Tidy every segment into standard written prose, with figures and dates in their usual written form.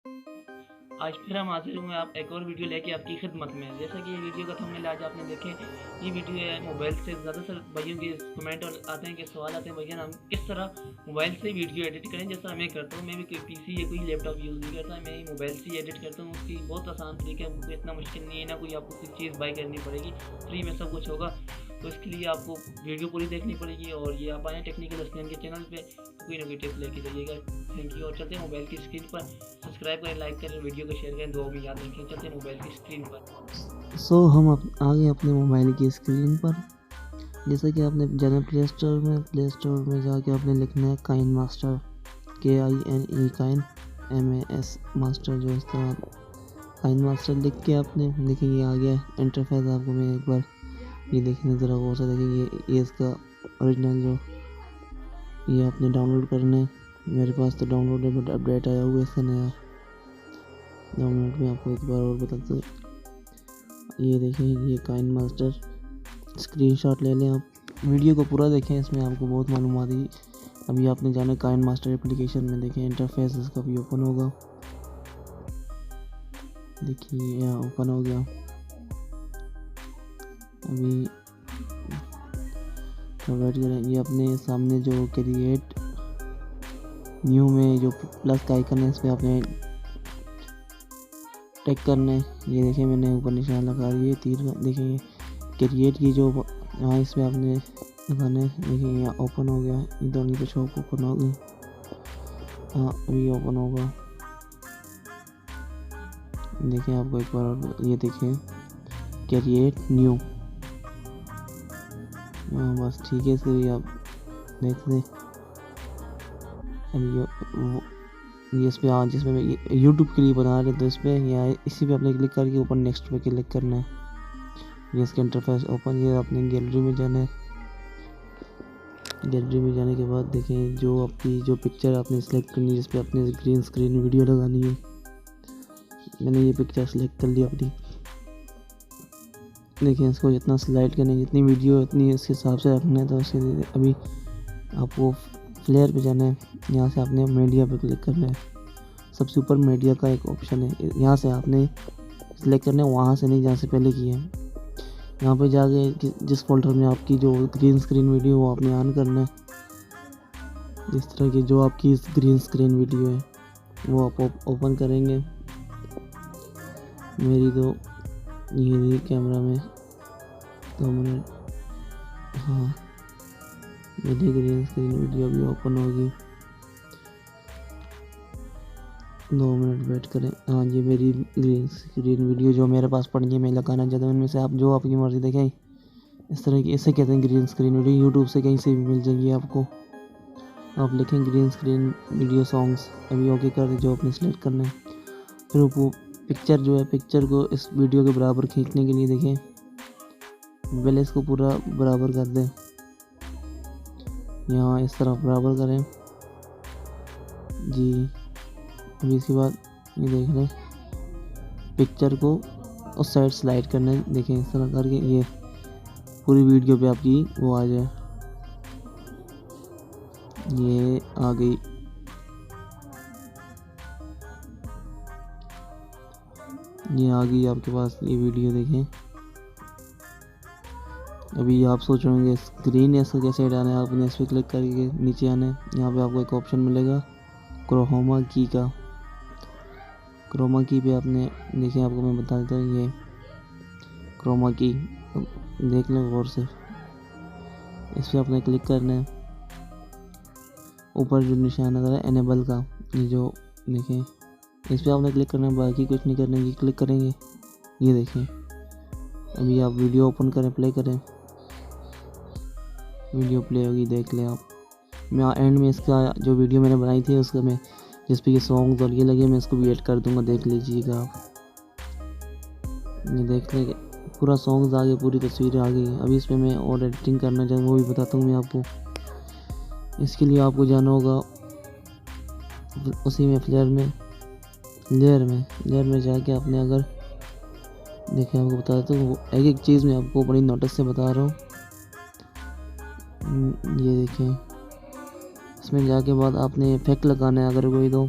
आज फिर हम हाजिर हुए आप एक और वीडियो लेके आपकी खिदमत में। जैसा कि ये वीडियो का थंबनेल आज आपने देखे, ये वीडियो है मोबाइल से। ज़्यादातर भाइयों के कमेंट और आते हैं कि सवाल आते हैं, भैया हम किस तरह मोबाइल से वीडियो एडिट करें जैसा मैं करता हूँ। मैं भी कोई पीसी या कोई लैपटॉप यूज़ नहीं करता, मैं मोबाइल से ही एडिट करता हूँ। उसकी बहुत आसान तरीका है, कोई इतना मुश्किल नहीं है, ना कोई आपको कोई चीज़ बाई करनी पड़ेगी, फ्री में सब कुछ होगा। तो इसके लिए आपको वीडियो पूरी देखनी पड़ेगी और ये आप आएँ टेक्निकल हसनैन के चैनल पे, कोई ना कोई टिप लेके जाइएगा। Thank you. और चलते हैं मोबाइल की स्क्रीन पर। सब्सक्राइब करें, लाइक करें, वीडियो को शेयर करें, दुआ में याद रखें। चलते हैं मोबाइल की स्क्रीन पर। हम आ गए अपने मोबाइल की स्क्रीन पर। जैसा कि आपने जाना प्ले स्टोर में जाके आपने लिखना है kine master, KINE kine MAS master. जो इस तरह काइन मास्टर लिख के आपने देखेंगे आ गया इंटरफेस। आपको मैं एक बार ये देखने ज़रा गौर से देखेंगे, ये इसका ओरिजिनल जो ये आपने डाउनलोड करना है। मेरे पास तो डाउनलोड है बट अपडेट आया हुआ है इसका नया डाउनलोड में। आपको एक बार और बताते हैं, ये देखें ये काइन मास्टर। स्क्रीनशॉट ले लें आप, वीडियो को पूरा देखें, इसमें आपको बहुत मालूमात है। अभी आपने जाना काइन मास्टर एप्लीकेशन में, देखें इंटरफेस इसका भी ओपन होगा। देखिए यहाँ ओपन हो गया। अभी वेट करें, ये अपने सामने जो क्रिएट न्यू में जो प्लस का आइकन है इस पर आपने टेक करना है। ये देखें मैंने ऊपर निशान लगा दिए तीर का। देखिए क्रिएट की जो यहाँ इसमें आपने लगाना है। देखिए यहाँ ओपन हो गया, ये दोनों पे शॉप ओपन हो गई। हाँ अभी ओपन होगा। देखिए आपको एक बार ये देखें क्रिएट न्यू। हाँ बस ठीक है, इसको आप देख लें। अभी ये इस पर जिसमें मैं यूट्यूब के लिए बना रहे तो इस पर या इसी पे आपने क्लिक करके ऊपर नेक्स्ट पे क्लिक करना है। ये इसका इंटरफेस ओपन। ये आपने गैलरी में जाना है। गैलरी में जाने के बाद देखें जो आपकी जो पिक्चर आपने सेलेक्ट करनी है, जिस पे आपने ग्रीन स्क्रीन वीडियो लगानी है। मैंने ये पिक्चर सेलेक्ट कर ली अपनी। देखिए इसको जितना स्लाइड करना है, जितनी वीडियो उतनी इसके हिसाब से रखना है। तो उसके अभी आपको फ्लेयर पे जाना है। यहाँ से आपने मीडिया पे क्लिक करना है। सबसे ऊपर मीडिया का एक ऑप्शन है, यहाँ से आपने सेलेक्ट करना है, वहाँ से नहीं जहाँ से पहले किए हैं। यहाँ पे जाके जिस फोल्डर में आपकी जो ग्रीन स्क्रीन वीडियो वो आपने ऑन करना है। जिस तरह की जो आपकी ग्रीन स्क्रीन वीडियो है वो आप ओपन करेंगे। मेरी तो ये कैमरा में 2 मिनट। हाँ मेरी ग्रीन स्क्रीन वीडियो भी ओपन होगी। 2 मिनट वेट करें। हाँ ये मेरी ग्रीन स्क्रीन वीडियो जो मेरे पास पड़ी है मैं लगाना चाहता हूँ। इनमें से आप जो आपकी मर्ज़ी देखें, इस तरह की इसे कहते हैं ग्रीन स्क्रीन वीडियो। यूट्यूब से कहीं से भी मिल जाएगी आपको। आप लिखें ग्रीन स्क्रीन वीडियो सॉन्ग्स, अभी ओके कर दें जो आपने सेलेक्ट करना है। फिर वो पिक्चर जो है, पिक्चर को इस वीडियो के बराबर खींचने के लिए देखें पहले इसको पूरा बराबर कर दें। यहाँ इस तरह बराबर करें जी। अभी इसके बाद ये देख लें पिक्चर को उस साइड स्लाइड करना है। देखें इस तरह करके ये पूरी वीडियो पे आपकी वो आ जाए। ये आ गई। ये आ गई आपके पास ये वीडियो। देखें अभी आप सोच रहे होंगे स्क्रीन है इसको कैसे हटाना है। आपने इस पर क्लिक करके नीचे आना है। यहाँ पे आपको एक ऑप्शन मिलेगा क्रोमा की का। क्रोमा की पे आपने देखिए, आपको मैं बता देता हूँ, ये क्रोमा की देख लो गौर से। इस पर आपने क्लिक करना है। ऊपर जो निशान नजर है एनेबल का, ये जो देखें इस पर आपने क्लिक करना है, बाकी कुछ नहीं करना है। ये क्लिक करेंगे, ये देखें अभी आप वीडियो ओपन करें, प्ले करें, वीडियो प्ले होगी, देख लें आप। मैं एंड में इसका जो वीडियो मैंने बनाई थी उसका मैं जिस पे ये सॉन्ग और ये लगे मैं इसको भी ऐड कर दूंगा, देख लीजिएगा आप। ये देख लें पूरा सॉन्ग्स आ गए, पूरी तस्वीरें आ गई। अभी इस पर मैं और एडिटिंग करना चाहूँ वो भी बताता हूँ मैं आपको। इसके लिए आपको जाना होगा उसी में लेयर में जाके आपने अगर देखें, आपको बता देता हूँ एक एक चीज़ मैं आपको बड़ी नोटिस से बता रहा हूँ। ये देखें इसमें जाके बाद आपने इफेक्ट लगाना है अगर कोई, तो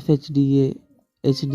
FHD HD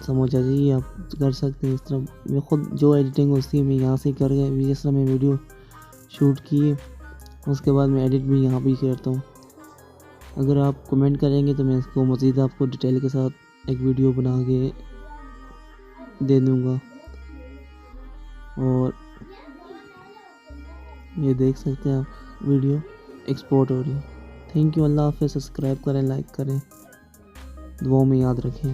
समझ आ जाएगी, आप कर सकते हैं इस तरह। मैं खुद जो एडिटिंग होती है मैं यहाँ से कर गया, जिस तरह मैं वीडियो शूट किए उसके बाद मैं एडिट भी यहाँ पे ही करता हूँ। अगर आप कमेंट करेंगे तो मैं इसको मज़ीद आपको डिटेल के साथ एक वीडियो बना के दे दूँगा। और ये देख सकते हैं आप वीडियो एक्सपोर्ट हो रही है। Thank you. अल्लाह हाफ़िज़। सब्सक्राइब करें, लाइक करें, दुआओं में याद रखें।